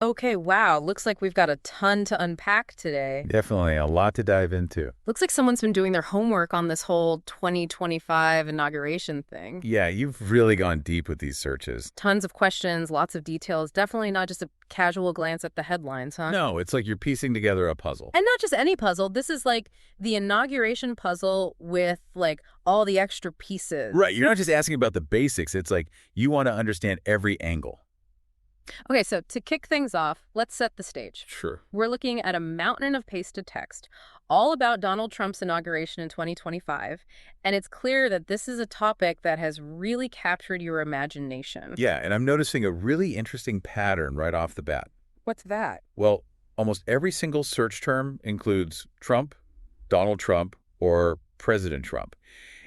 Okay, wow. Looks like we've got a ton to unpack today. Definitely a lot to dive into. Looks like someone's been doing their homework on this whole 2025 inauguration thing. Yeah, you've really gone deep with these searches. Tons of questions, lots of details. Definitely not just a casual glance at the headlines, huh? No, it's like you're piecing together a puzzle. And not just any puzzle. This is like the inauguration puzzle with like all the extra pieces. Right, you're not just asking about the basics. It's like you want to understand every angle. Okay, so to kick things off, let's set the stage. Sure. We're looking at a mountain of pasted text all about Donald Trump's inauguration in 2025, and it's clear that this is a topic that has really captured your imagination. Yeah, and I'm noticing a really interesting pattern right off the bat. What's that? Well, almost every single search term includes Trump, Donald Trump, or President Trump.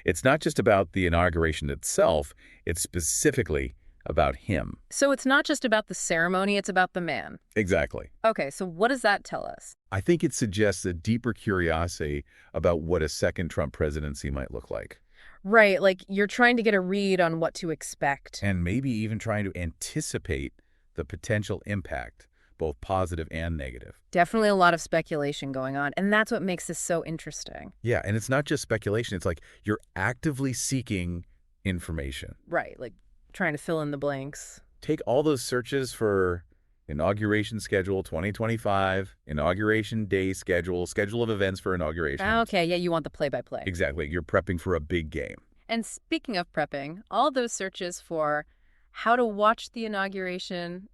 It's not just about the inauguration itself, it's specifically about him. So it's not just about the ceremony, it's about the man. Exactly. Okay, so what does that tell us? I think it suggests a deeper curiosity about what a second Trump presidency might look like, Right, like you're trying to get a read on what to expect. and maybe even trying to anticipate the potential impact, both positive and negative. Definitely a lot of speculation going on, and that's what makes this so interesting. Yeah, and it's not just speculation. It's like you're actively seeking information. Right, like trying to fill in the blanks. Take all those searches for inauguration schedule 2025, inauguration day schedule, schedule of events for inauguration. Okay, yeah, you want the play-by-play. Exactly. You're prepping for a big game. And speaking of prepping, all those searches for how to watch the inauguration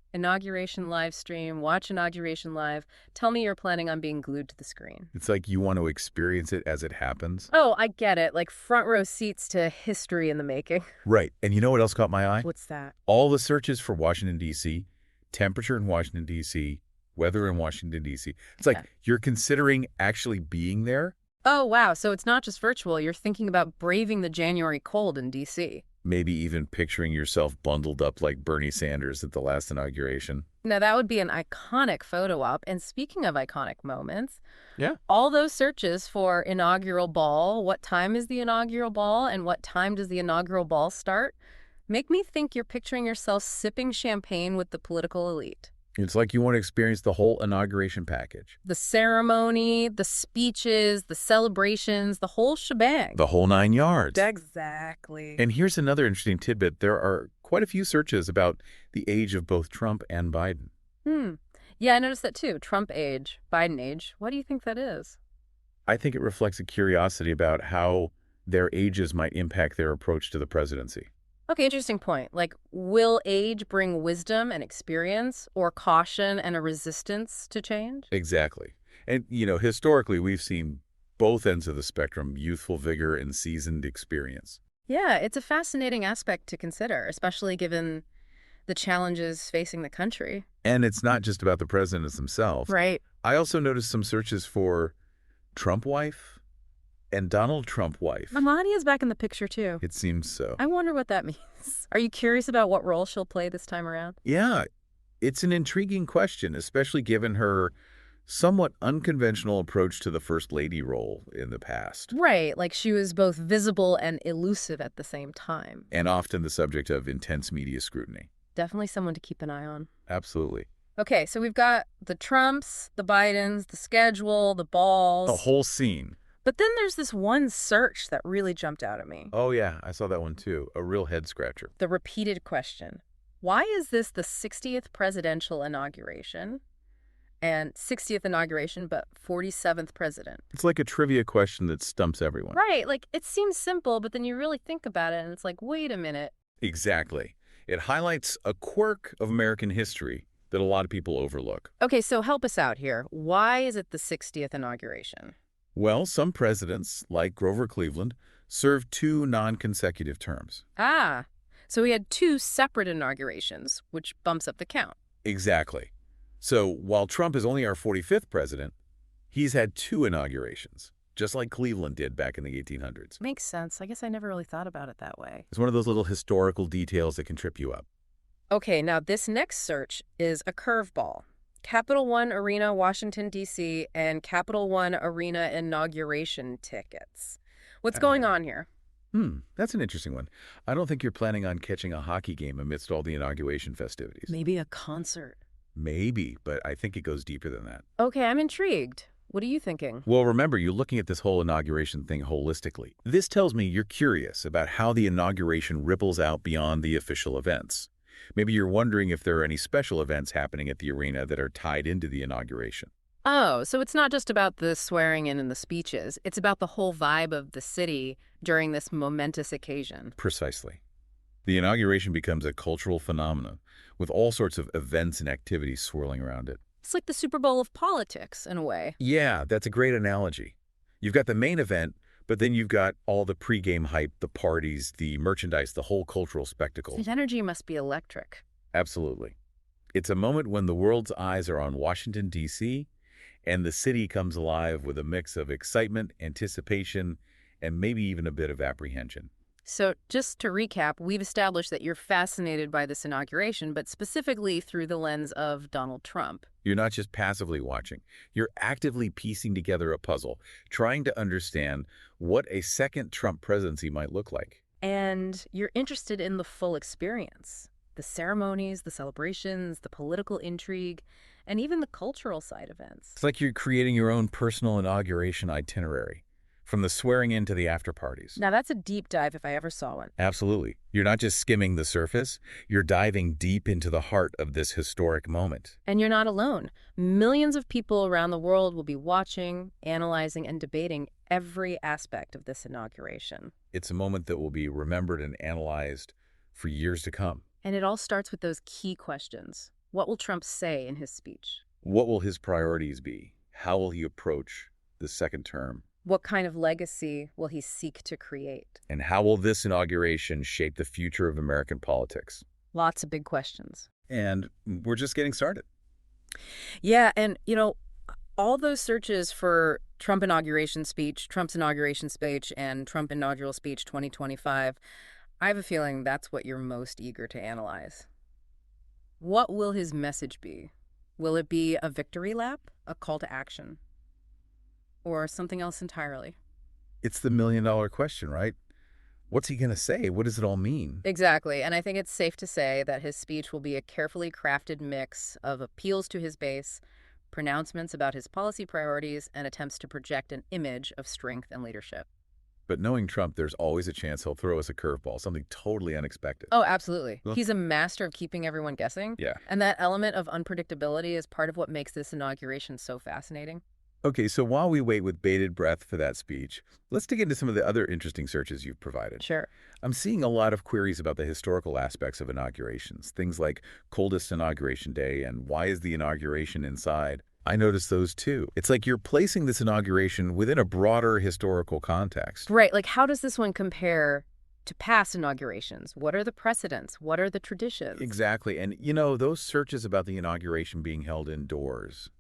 live stream, watch inauguration live, tell me you're planning on being glued to the screen. It's like you want to experience it as it happens. Oh, I get it. Like front row seats to history in the making. Right. And you know what else caught my eye? What's that? All the searches for Washington, D.C., temperature in Washington, D.C., weather in Washington, D.C. It's like Yeah. you're considering actually being there, Oh, wow. So it's not just virtual. You're thinking about braving the January cold in D.C. maybe even picturing yourself bundled up like Bernie Sanders at the last inauguration. Now, that would be an iconic photo op. And speaking of iconic moments, Yeah. all those searches for inaugural ball, what time is the inaugural ball, and what time does the inaugural ball start, make me think you're picturing yourself sipping champagne with the political elite. It's like you want to experience the whole inauguration package. The ceremony, the speeches, the celebrations, the whole shebang. The whole 9 yards. Exactly. And here's another interesting tidbit. There are quite a few searches about the age of both Trump and Biden. Yeah, I noticed that too. Trump age, Biden age. What do you think that is? I think it reflects a curiosity about how their ages might impact their approach to the presidency. Okay, interesting point. Like, will age bring wisdom and experience, or caution and a resistance to change? Exactly. And, historically, we've seen both ends of the spectrum, youthful vigor and seasoned experience. Yeah, it's a fascinating aspect to consider, especially given the challenges facing the country. And it's not just about the presidents themselves. Right. I also noticed some searches for Trump wife and Donald Trump wife. Melania's back in the picture too. It seems so. I wonder what that means. Are you curious about what role she'll play this time around? Yeah, it's an intriguing question, especially given her somewhat unconventional approach to the First Lady role in the past, Right, like she was both visible and elusive at the same time. and often the subject of intense media scrutiny. Definitely someone to keep an eye on. Absolutely. Okay, so we've got the Trumps, the Bidens, the schedule, the balls. The whole scene. But then there's this one search that really jumped out at me. Oh, yeah, I saw that one too. A real head scratcher. The repeated question. Why is this the 60th presidential inauguration? And 60th inauguration, but 47th president. It's like a trivia question that stumps everyone. Right, like it seems simple, but then you really think about it and it's like, wait a minute. Exactly. It highlights a quirk of American history that a lot of people overlook. Okay, so help us out here. Why is it the 60th inauguration? Well, some presidents, like Grover Cleveland, served 2 non-consecutive terms. Ah, so we had 2 separate inaugurations, which bumps up the count. Exactly. So while Trump is only our 45th president, he's had 2 inaugurations, just like Cleveland did back in the 1800s. Makes sense. I guess I never really thought about it that way. It's one of those little historical details that can trip you up. Okay, now this next search is a curveball. Capital One Arena, Washington, D.C., and Capital One Arena inauguration tickets. What's going on here? That's an interesting one. I don't think you're planning on catching a hockey game amidst all the inauguration festivities. Maybe a concert. Maybe, but I think it goes deeper than that. Okay, I'm intrigued. What are you thinking? Well, remember, you're looking at this whole inauguration thing holistically. This tells me you're curious about how the inauguration ripples out beyond the official events. Maybe you're wondering if there are any special events happening at the arena that are tied into the inauguration. Oh, so it's not just about the swearing in and the speeches. It's about the whole vibe of the city during this momentous occasion. Precisely. The inauguration becomes a cultural phenomenon with all sorts of events and activities swirling around it. It's like the Super Bowl of politics, in a way. Yeah, that's a great analogy. You've got the main event, but then you've got all the pregame hype, the parties, the merchandise, the whole cultural spectacle. The energy must be electric. Absolutely. It's a moment when the world's eyes are on Washington, D.C., and the city comes alive with a mix of excitement, anticipation, and maybe even a bit of apprehension. So, just to recap, we've established that you're fascinated by this inauguration, but specifically through the lens of Donald Trump. You're not just passively watching. You're actively piecing together a puzzle, trying to understand what a second Trump presidency might look like. And you're interested in the full experience, the ceremonies, the celebrations, the political intrigue, and even the cultural side events. It's like you're creating your own personal inauguration itinerary, from the swearing in to the after parties. Now, that's a deep dive if I ever saw one. Absolutely. You're not just skimming the surface, you're diving deep into the heart of this historic moment. And you're not alone. Millions of people around the world will be watching, analyzing, and debating every aspect of this inauguration. It's a moment that will be remembered and analyzed for years to come. And it all starts with those key questions. What will Trump say in his speech? What will his priorities be? How will he approach the second term? What kind of legacy will he seek to create? And how will this inauguration shape the future of American politics? Lots of big questions. And we're just getting started. Yeah, and, all those searches for Trump's inauguration speech, and Trump inaugural speech 2025, I have a feeling that's what you're most eager to analyze. What will his message be? Will it be a victory lap, a call to action, or something else entirely? It's the million-dollar question, right? What's he going to say? What does it all mean? Exactly, and I think it's safe to say that his speech will be a carefully crafted mix of appeals to his base, pronouncements about his policy priorities, and attempts to project an image of strength and leadership. But knowing Trump, there's always a chance he'll throw us a curveball, something totally unexpected. Oh, absolutely. Well- He's a master of keeping everyone guessing. Yeah. And that element of unpredictability is part of what makes this inauguration so fascinating. Okay, so while we wait with bated breath for that speech, let's dig into some of the other interesting searches you've provided. Sure. I'm seeing a lot of queries about the historical aspects of inaugurations, things like coldest inauguration day and why is the inauguration inside? I noticed those too. It's like you're placing this inauguration within a broader historical context. Right, like how does this one compare to past inaugurations? What are the precedents? What are the traditions? Exactly. And, those searches about the inauguration being held indoors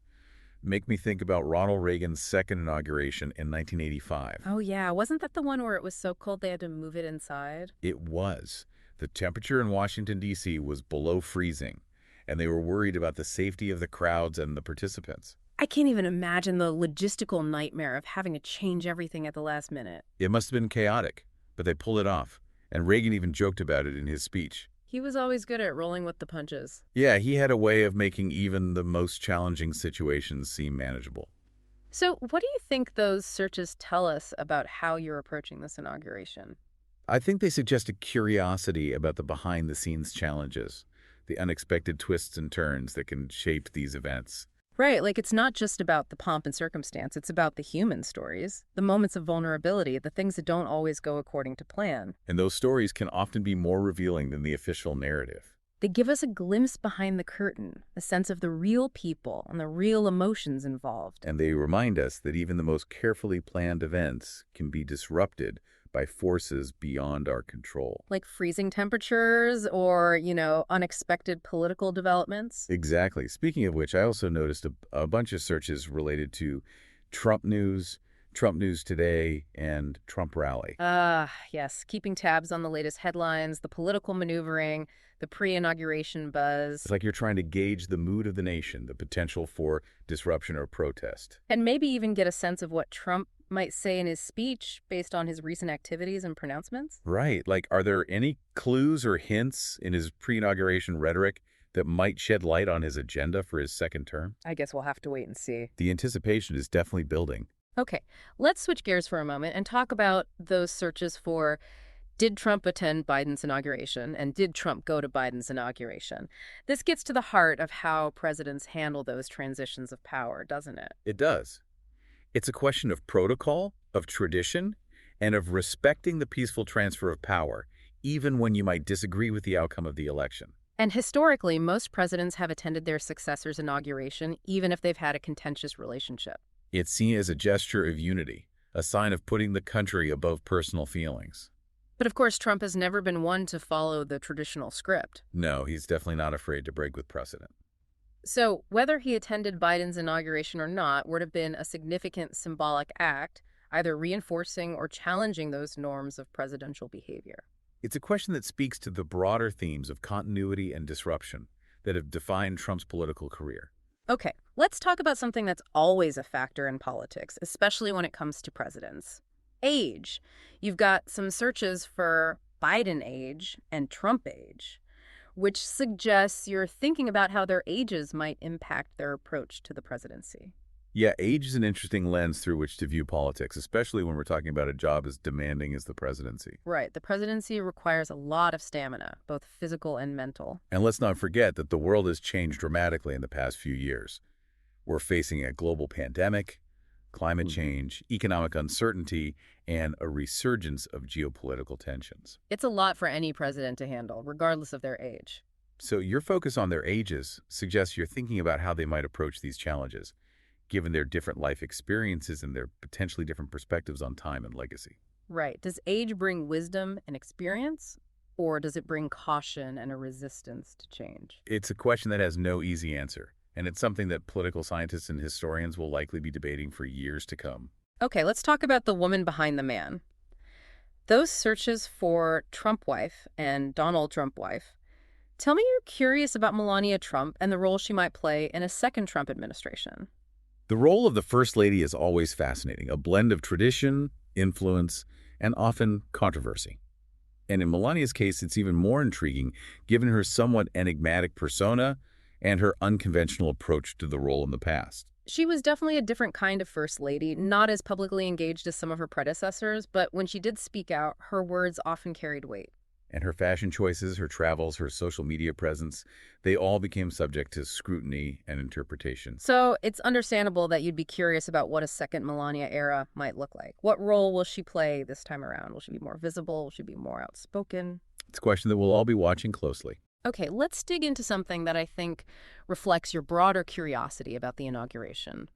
make me think about Ronald Reagan's second inauguration in 1985. Oh, yeah. Wasn't that the one where it was so cold they had to move it inside? It was. The temperature in Washington, D.C. was below freezing, and they were worried about the safety of the crowds and the participants. I can't even imagine the logistical nightmare of having to change everything at the last minute. It must have been chaotic, but they pulled it off, and Reagan even joked about it in his speech. He was always good at rolling with the punches. Yeah, he had a way of making even the most challenging situations seem manageable. So what do you think those searches tell us about how you're approaching this inauguration? I think they suggest a curiosity about the behind-the-scenes challenges, the unexpected twists and turns that can shape these events. Right, like it's not just about the pomp and circumstance, it's about the human stories, the moments of vulnerability, the things that don't always go according to plan. And those stories can often be more revealing than the official narrative. They give us a glimpse behind the curtain, a sense of the real people and the real emotions involved. And they remind us that even the most carefully planned events can be disrupted by forces beyond our control. Like freezing temperatures or, unexpected political developments. Exactly. Speaking of which, I also noticed a bunch of searches related to Trump News Today, and Trump Rally. Yes. Keeping tabs on the latest headlines, the political maneuvering, the pre-inauguration buzz. It's like you're trying to gauge the mood of the nation, the potential for disruption or protest. And maybe even get a sense of what Trump might say in his speech based on his recent activities and pronouncements. Right. Like, are there any clues or hints in his pre-inauguration rhetoric that might shed light on his agenda for his second term? I guess we'll have to wait and see. The anticipation is definitely building. Okay, let's switch gears for a moment and talk about those searches for did Trump attend Biden's inauguration and did Trump go to Biden's inauguration? This gets to the heart of how presidents handle those transitions of power, doesn't it? It does. It's a question of protocol, of tradition, and of respecting the peaceful transfer of power, even when you might disagree with the outcome of the election. And historically, most presidents have attended their successor's inauguration, even if they've had a contentious relationship. It's seen as a gesture of unity, a sign of putting the country above personal feelings. But of course, Trump has never been one to follow the traditional script. No, he's definitely not afraid to break with precedent. So whether he attended Biden's inauguration or not would have been a significant symbolic act, either reinforcing or challenging those norms of presidential behavior. It's a question that speaks to the broader themes of continuity and disruption that have defined Trump's political career. Okay, let's talk about something that's always a factor in politics, especially when it comes to presidents. Age. You've got some searches for Biden age and Trump age, which suggests you're thinking about how their ages might impact their approach to the presidency. Yeah, age is an interesting lens through which to view politics, especially when we're talking about a job as demanding as the presidency. Right, the presidency requires a lot of stamina, both physical and mental. And let's not forget that the world has changed dramatically in the past few years. We're facing a global pandemic, climate change, economic uncertainty, and a resurgence of geopolitical tensions. It's a lot for any president to handle, regardless of their age. So your focus on their ages suggests you're thinking about how they might approach these challenges, given their different life experiences and their potentially different perspectives on time and legacy. Right. Does age bring wisdom and experience, or does it bring caution and a resistance to change? It's a question that has no easy answer, and it's something that political scientists and historians will likely be debating for years to come. Okay, let's talk about the woman behind the man. Those searches for Trump wife and Donald Trump wife. Tell me you're curious about Melania Trump and the role she might play in a second Trump administration. The role of the First Lady is always fascinating, a blend of tradition, influence, and often controversy. And in Melania's case, it's even more intriguing given her somewhat enigmatic persona and her unconventional approach to the role in the past. She was definitely a different kind of first lady, not as publicly engaged as some of her predecessors, but when she did speak out, her words often carried weight. And her fashion choices, her travels, her social media presence, they all became subject to scrutiny and interpretation. So it's understandable that you'd be curious about what a second Melania era might look like. What role will she play this time around? Will she be more visible? Will she be more outspoken? It's a question that we'll all be watching closely. Okay, let's dig into something that I think reflects your broader curiosity about the inauguration.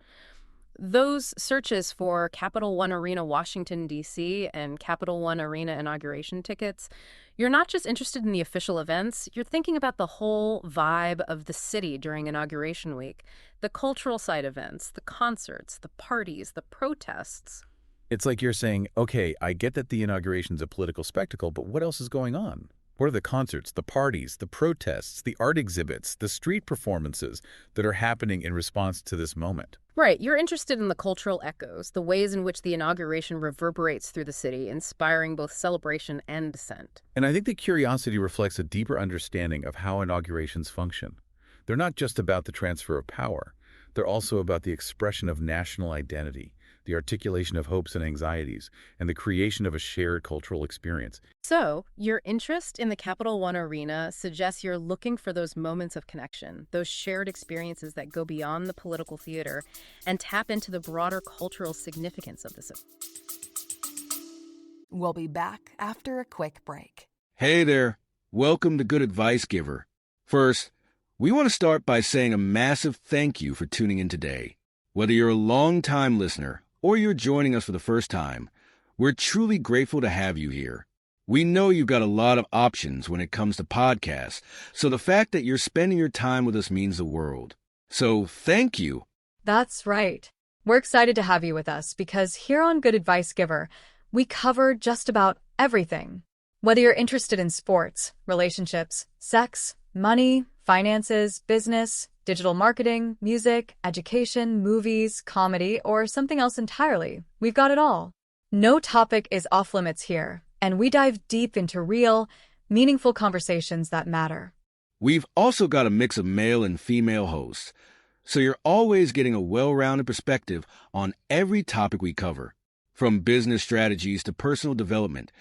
Those searches for Capital One Arena, Washington, D.C., and Capital One Arena inauguration tickets, you're not just interested in the official events, you're thinking about the whole vibe of the city during Inauguration Week, the cultural side events, the concerts, the parties, the protests. It's like you're saying, okay, I get that the inauguration's a political spectacle, but what else is going on? What are the concerts, the parties, the protests, the art exhibits, the street performances that are happening in response to this moment? Right, you're interested in the cultural echoes, the ways in which the inauguration reverberates through the city, inspiring both celebration and dissent. And I think the curiosity reflects a deeper understanding of how inaugurations function. They're not just about the transfer of power. They're also about the expression of national identity, the articulation of hopes and anxieties, and the creation of a shared cultural experience. So, your interest in the Capital One Arena suggests you're looking for those moments of connection, those shared experiences that go beyond the political theater and tap into the broader cultural significance of this. We'll be back after a quick break. Hey there. Welcome to Good Advice Giver. First, we want to start by saying a massive thank you for tuning in today. Whether you're a long-time listener or you're joining us for the first time, we're truly grateful to have you here. We know you've got a lot of options when it comes to podcasts, so the fact that you're spending your time with us means the world. So thank you. That's right. We're excited to have you with us because here on Good Advice Giver, we cover just about everything. Whether you're interested in sports, relationships, sex, money, finances, business, digital marketing, music, education, movies, comedy, or something else entirely, we've got it all. No topic is off limits here, and we dive deep into real, meaningful conversations that matter. We've also got a mix of male and female hosts, so you're always getting a well-rounded perspective on every topic we cover, from business strategies to personal development,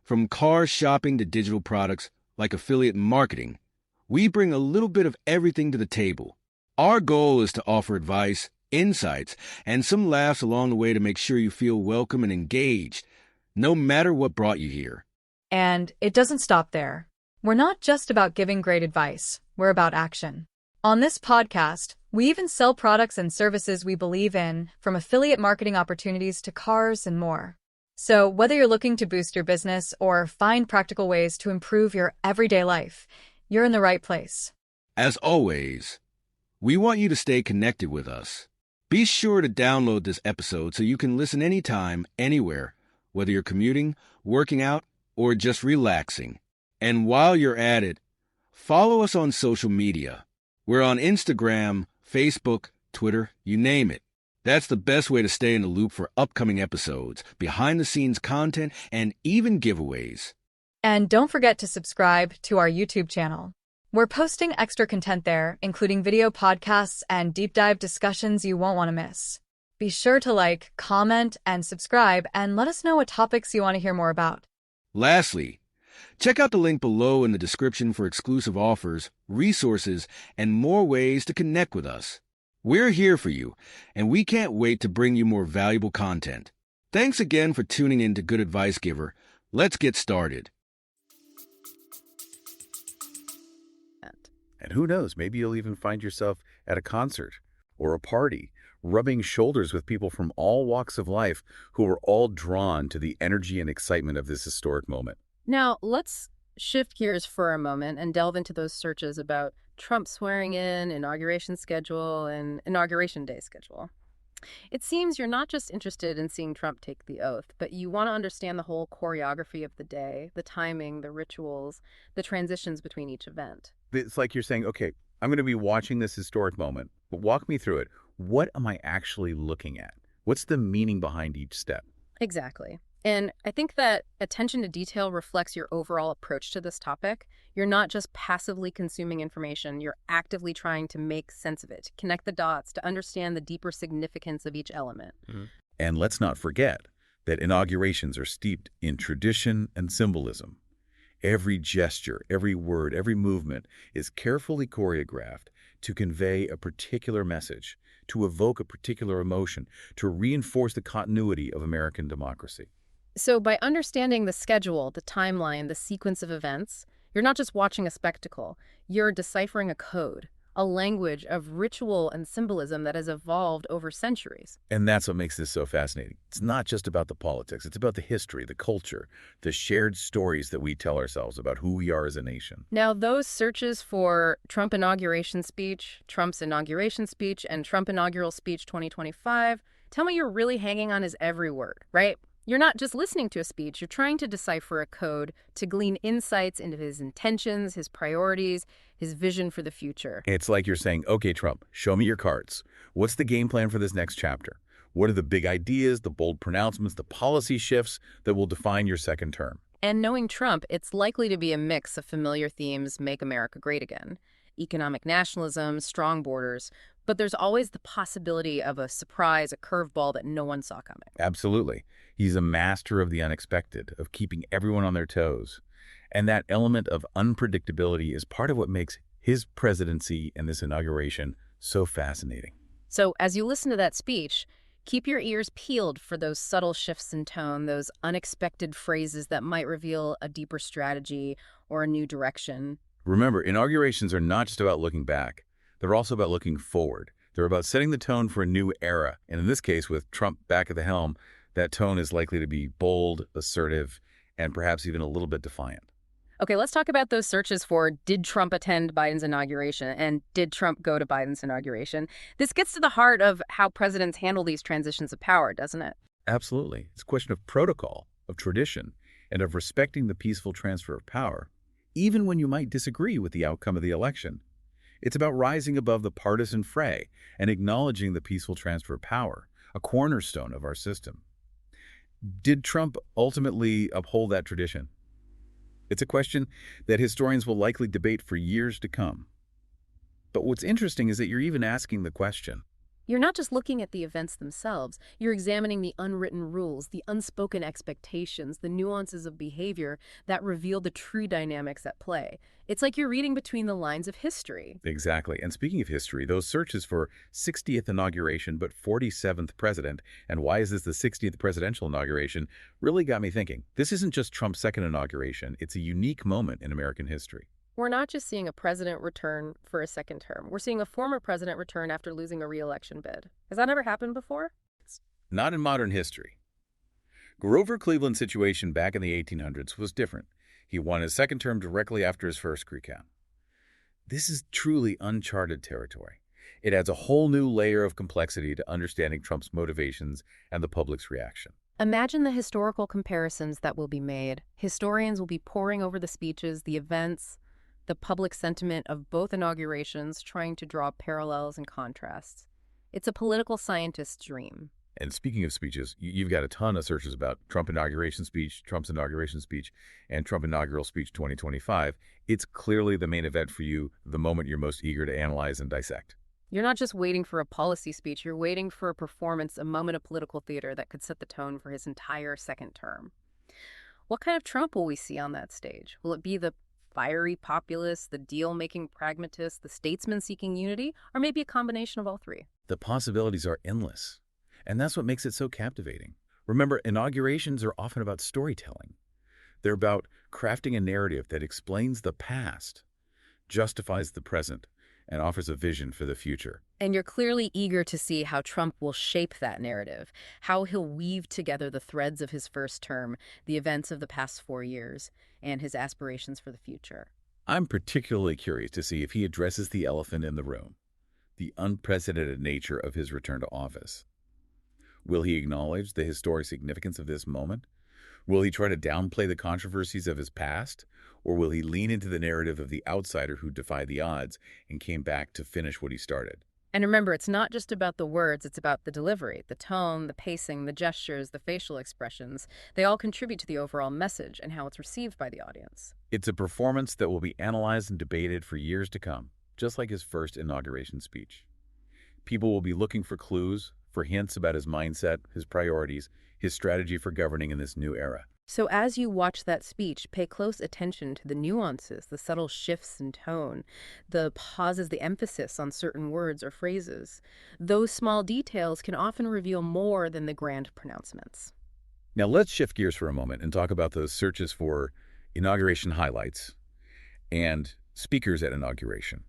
from car shopping to digital products like affiliate marketing. We bring a little bit of everything to the table. Our goal is to offer advice, insights, and some laughs along the way to make sure you feel welcome and engaged, no matter what brought you here. And it doesn't stop there. We're not just about giving great advice, we're about action. On this podcast, we even sell products and services we believe in, from affiliate marketing opportunities to cars and more. So whether you're looking to boost your business or find practical ways to improve your everyday life, you're in the right place. As always, we want you to stay connected with us. Be sure to download this episode so you can listen anytime, anywhere, whether you're commuting, working out, or just relaxing. And while you're at it, follow us on social media. We're on Instagram, Facebook, Twitter, you name it. That's the best way to stay in the loop for upcoming episodes, behind-the-scenes content, and even giveaways. And don't forget to subscribe to our YouTube channel. We're posting extra content there, including video podcasts and deep dive discussions you won't want to miss. Be sure to like, comment, and subscribe, and let us know what topics you want to hear more about. Lastly, check out the link below in the description for exclusive offers, resources, and more ways to connect with us. We're here for you, and we can't wait to bring you more valuable content. Thanks again for tuning in to Good Advice Giver. Let's get started. And who knows, maybe you'll even find yourself at a concert or a party, rubbing shoulders with people from all walks of life who are all drawn to the energy and excitement of this historic moment. Now, let's shift gears for a moment and delve into those searches about Trump swearing in, inauguration schedule, and inauguration day schedule. It seems you're not just interested in seeing Trump take the oath, but you want to understand the whole choreography of the day, the timing, the rituals, the transitions between each event. It's like you're saying, okay, I'm going to be watching this historic moment, but walk me through it. What am I actually looking at? What's the meaning behind each step? Exactly. And I think that attention to detail reflects your overall approach to this topic. You're not just passively consuming information, you're actively trying to make sense of it, to connect the dots, to understand the deeper significance of each element. And let's not forget that inaugurations are steeped in tradition and symbolism. Every gesture, every word, every movement is carefully choreographed to convey a particular message, to evoke a particular emotion, to reinforce the continuity of American democracy. So by understanding the schedule, the timeline, the sequence of events, you're not just watching a spectacle, you're deciphering a code, a language of ritual and symbolism that has evolved over centuries. And that's what makes this so fascinating. It's not just about the politics, it's about the history, the culture, the shared stories that we tell ourselves about who we are as a nation. Now, those searches for Trump inauguration speech, Trump's inauguration speech, and Trump inaugural speech 2025, tell me you're really hanging on his every word, right? You're not just listening to a speech, you're trying to decipher a code to glean insights into his intentions, his priorities, his vision for the future. It's like you're saying, okay, Trump, show me your cards. What's the game plan for this next chapter? What are the big ideas, the bold pronouncements, the policy shifts that will define your second term? And knowing Trump, it's likely to be a mix of familiar themes: make America great again, economic nationalism, strong borders, but there's always the possibility of a surprise, a curveball that no one saw coming. Absolutely. He's a master of the unexpected, of keeping everyone on their toes. And that element of unpredictability is part of what makes his presidency and this inauguration so fascinating. So as you listen to that speech, keep your ears peeled for those subtle shifts in tone, those unexpected phrases that might reveal a deeper strategy or a new direction. Remember, inaugurations are not just about looking back. They're also about looking forward. They're about setting the tone for a new era. And in this case, with Trump back at the helm, that tone is likely to be bold, assertive, and perhaps even a little bit defiant. Okay, let's talk about those searches for did Trump attend Biden's inauguration and did Trump go to Biden's inauguration? This gets to the heart of how presidents handle these transitions of power, doesn't it? Absolutely. It's a question of protocol, of tradition, and of respecting the peaceful transfer of power, even when you might disagree with the outcome of the election. It's about rising above the partisan fray and acknowledging the peaceful transfer of power, a cornerstone of our system. Did Trump ultimately uphold that tradition? It's a question that historians will likely debate for years to come. But what's interesting is that you're even asking the question. You're not just looking at the events themselves, you're examining the unwritten rules, the unspoken expectations, the nuances of behavior that reveal the true dynamics at play. It's like you're reading between the lines of history. Exactly. And speaking of history, those searches for 60th inauguration but 47th president, and why is this the 60th presidential inauguration, really got me thinking. This isn't just Trump's second inauguration. It's a unique moment in American history. We're not just seeing a president return for a second term. We're seeing a former president return after losing a re-election bid. Has that ever happened before? Not in modern history. Grover Cleveland's situation back in the 1800s was different. He won his second term directly after his first recount. This is truly uncharted territory. It adds a whole new layer of complexity to understanding Trump's motivations and the public's reaction. Imagine the historical comparisons that will be made. Historians will be poring over the speeches, the events, the public sentiment of both inaugurations, trying to draw parallels and contrasts. It's a political scientist's dream. And speaking of speeches, you've got a ton of searches about Trump inauguration speech, Trump's inauguration speech, and Trump inaugural speech 2025. It's clearly the main event for you, the moment you're most eager to analyze and dissect. You're not just waiting for a policy speech, you're waiting for a performance, a moment of political theater that could set the tone for his entire second term. What kind of Trump will we see on that stage? Will it be the fiery populist, the deal-making pragmatist, the statesman seeking unity, or maybe a combination of all three? The possibilities are endless, and that's what makes it so captivating. Remember, inaugurations are often about storytelling. They're about crafting a narrative that explains the past, justifies the present, and offers a vision for the future. And you're clearly eager to see how Trump will shape that narrative, how he'll weave together the threads of his first term, the events of the past 4 years, and his aspirations for the future. I'm particularly curious to see if he addresses the elephant in the room, the unprecedented nature of his return to office. Will he acknowledge the historic significance of this moment? Will he try to downplay the controversies of his past? Or will he lean into the narrative of the outsider who defied the odds and came back to finish what he started? And remember, it's not just about the words, it's about the delivery, the tone, the pacing, the gestures, the facial expressions. They all contribute to the overall message and how it's received by the audience. It's a performance that will be analyzed and debated for years to come, just like his first inauguration speech. People will be looking for clues, for hints about his mindset, his priorities, his strategy for governing in this new era. So as you watch that speech, pay close attention to the nuances, the subtle shifts in tone, the pauses, the emphasis on certain words or phrases. Those small details can often reveal more than the grand pronouncements. Now let's shift gears for a moment and talk about those searches for inauguration highlights and speakers at inauguration.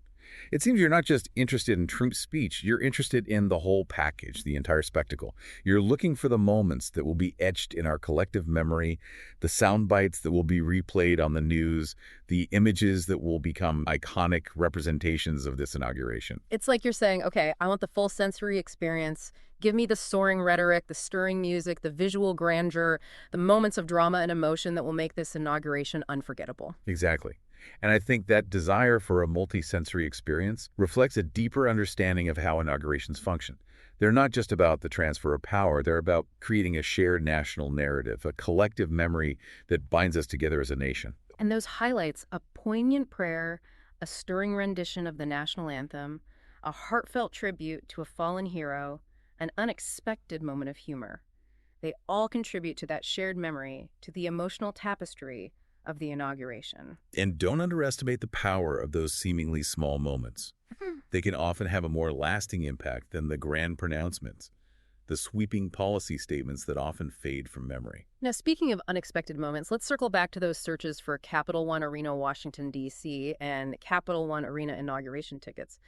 It seems you're not just interested in Trump's speech, you're interested in the whole package, the entire spectacle. You're looking for the moments that will be etched in our collective memory, the sound bites that will be replayed on the news, the images that will become iconic representations of this inauguration. It's like you're saying, okay, I want the full sensory experience. Give me the soaring rhetoric, the stirring music, the visual grandeur, the moments of drama and emotion that will make this inauguration unforgettable. Exactly. And I think that desire for a multi-sensory experience reflects a deeper understanding of how inaugurations function. They're not just about the transfer of power, they're about creating a shared national narrative, a collective memory that binds us together as a nation. And those highlights, a poignant prayer, a stirring rendition of the national anthem, a heartfelt tribute to a fallen hero, an unexpected moment of humor. They all contribute to that shared memory, to the emotional tapestry of the inauguration. And don't underestimate the power of those seemingly small moments. They can often have a more lasting impact than the grand pronouncements, the sweeping policy statements that often fade from memory. Now, speaking of unexpected moments, let's circle back to those searches for Capital One Arena, Washington, D.C. and Capital One Arena inauguration tickets.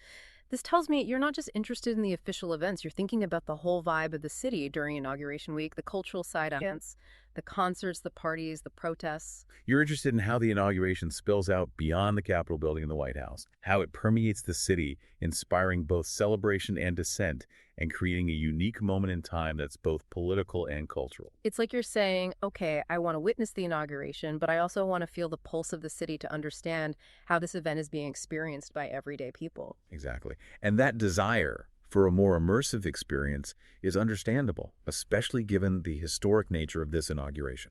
This tells me you're not just interested in the official events, you're thinking about the whole vibe of the city during inauguration week, the cultural side events, the concerts, the parties, the protests. You're interested in how the inauguration spills out beyond the Capitol building and the White House, how it permeates the city, inspiring both celebration and dissent, and creating a unique moment in time that's both political and cultural. It's like you're saying, okay, I want to witness the inauguration, but I also want to feel the pulse of the city to understand how this event is being experienced by everyday people. Exactly. And that desire for a more immersive experience is understandable, especially given the historic nature of this inauguration.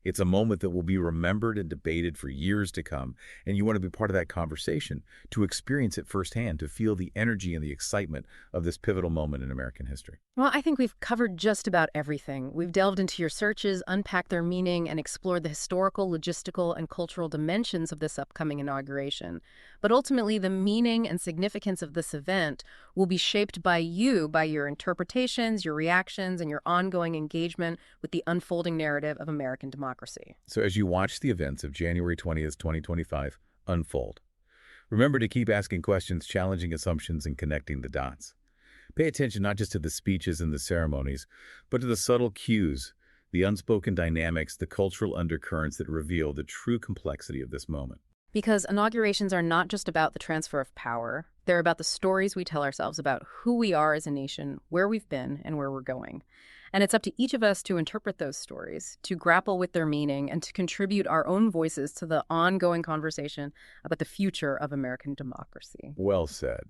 It's a moment that will be remembered and debated for years to come, and you want to be part of that conversation, to experience it firsthand, to feel the energy and the excitement of this pivotal moment in American history. Well, I think we've covered just about everything. We've delved into your searches, unpacked their meaning, and explored the historical, logistical, and cultural dimensions of this upcoming inauguration. But ultimately, the meaning and significance of this event will be shaped by you, by your interpretations, your reactions, and your ongoing engagement with the unfolding narrative of American democracy. So as you watch the events of January 20th, 2025 unfold, remember to keep asking questions, challenging assumptions, and connecting the dots. Pay attention not just to the speeches and the ceremonies, but to the subtle cues, the unspoken dynamics, the cultural undercurrents that reveal the true complexity of this moment. Because inaugurations are not just about the transfer of power, they're about the stories we tell ourselves about who we are as a nation, where we've been, and where we're going. And it's up to each of us to interpret those stories, to grapple with their meaning, and to contribute our own voices to the ongoing conversation about the future of American democracy. Well said.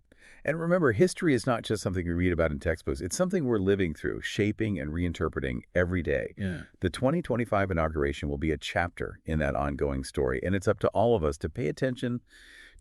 And remember, history is not just something we read about in textbooks. It's something we're living through, shaping and reinterpreting every day. Yeah. The 2025 inauguration will be a chapter in that ongoing story, and it's up to all of us to pay attention,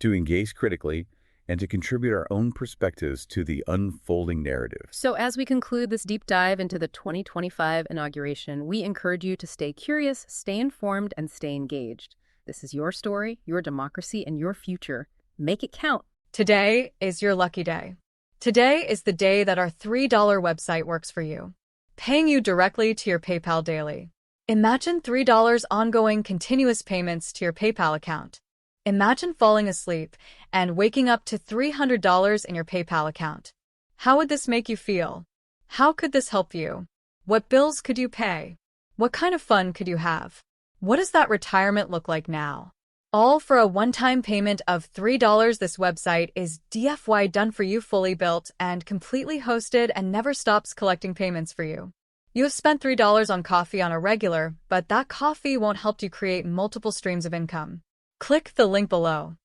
to engage critically, and to contribute our own perspectives to the unfolding narrative. So as we conclude this deep dive into the 2025 inauguration, we encourage you to stay curious, stay informed, and stay engaged. This is your story, your democracy, and your future. Make it count. Today is your lucky day. Today is the day that our $3 website works for you, paying you directly to your PayPal daily. Imagine $3 ongoing continuous payments to your PayPal account. Imagine falling asleep and waking up to $300 in your PayPal account. How would this make you feel? How could this help you? What bills could you pay? What kind of fun could you have? What does that retirement look like now? All for a one-time payment of $3. This website is DFY done for you, fully built and completely hosted, and never stops collecting payments for you. You have spent $3 on coffee on a regular, but that coffee won't help you create multiple streams of income. Click the link below.